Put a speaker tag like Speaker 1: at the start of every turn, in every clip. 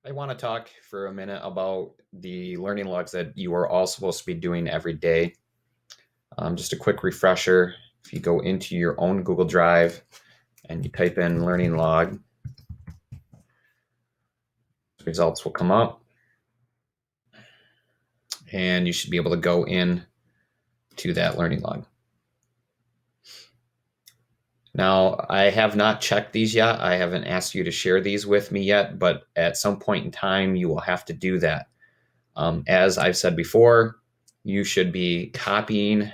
Speaker 1: I want to talk for a minute about the learning logs that you are all supposed to be doing every day. Just a quick refresher, if you go into your own Google Drive and you type in learning log, results will come up and you should be able to go in to that learning log. Now, I have not checked these yet. I haven't asked you to share these with me yet, but at some point in time, you will have to do that. As I've said before, you should be copying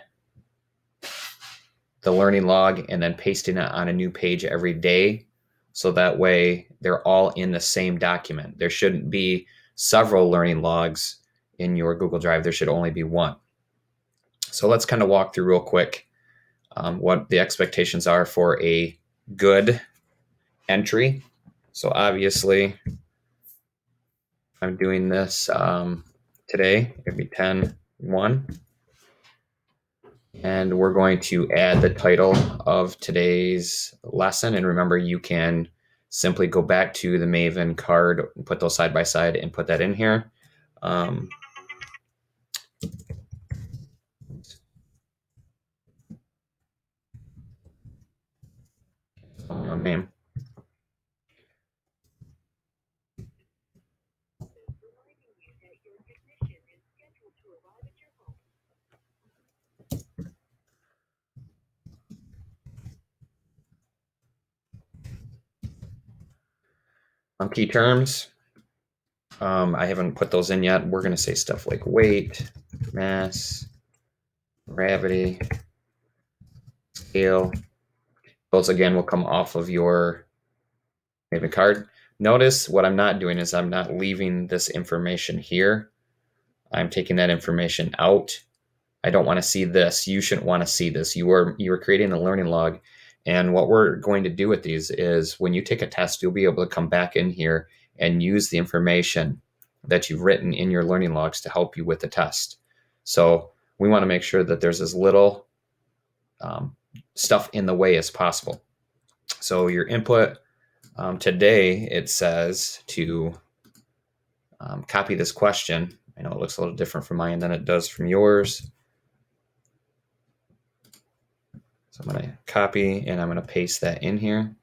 Speaker 1: the learning log and then pasting it on a new page every day. So that way they're all in the same document. There shouldn't be several learning logs in your Google Drive. There should only be one. So let's kind of walk through real quick what the expectations are for a good entry. So obviously, if I'm doing this today, it'd be 10-1. And we're going to add the title of today's lesson. And remember, you can simply go back to the Maven card, put those side by side, and put that in here. Name. Key terms. I haven't put those in yet. We're going to say stuff like weight, mass, gravity, scale. Those again will come off of your Maven card. Notice what I'm not doing is I'm not leaving this information here. I'm taking that information out. I don't want to see this. You shouldn't want to see this. You are creating a learning log. And what we're going to do with these is when you take a test, you'll be able to come back in here and use the information that you've written in your learning logs to help you with the test. So we want to make sure that there's as little stuff in the way as possible. So your input today, it says to copy this question. I know it looks a little different from mine than it does from yours. So I'm going to copy and I'm going to paste that in here.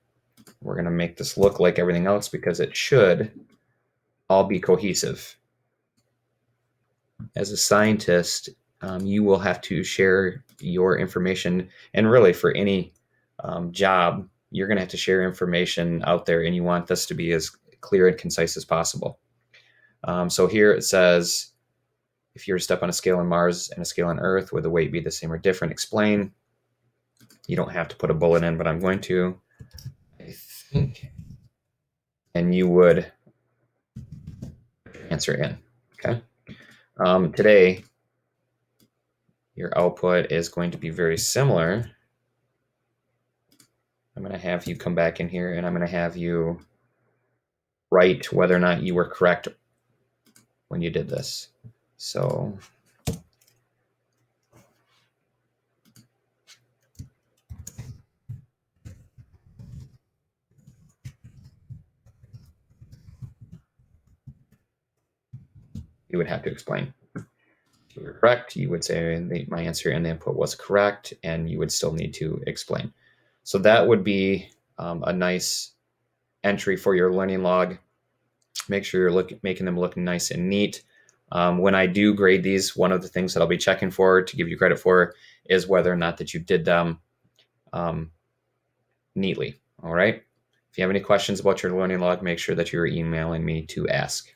Speaker 1: We're going to make this look like everything else because it should all be cohesive. As a scientist, you will have to share your information, and really for any job, you're going to have to share information out there, and you want this to be as clear and concise as possible. So here it says, if you were to step on a scale on Mars and a scale on Earth, would the weight be the same or different? Explain. You don't have to put a bullet in, but I'm going to, I think, and you would answer in, okay? Today, your output is going to be very similar. I'm going to have you come back in here and I'm going to have you write whether or not you were correct when you did this. So you would have to explain. If you were correct, you would say my answer and the input was correct, and you would still need to explain. So that would be a nice entry for your learning log. Make sure you're making them look nice and neat. When I do grade these, one of the things that I'll be checking for to give you credit for is whether or not that you did them neatly. All right. If you have any questions about your learning log, make sure that you're emailing me to ask.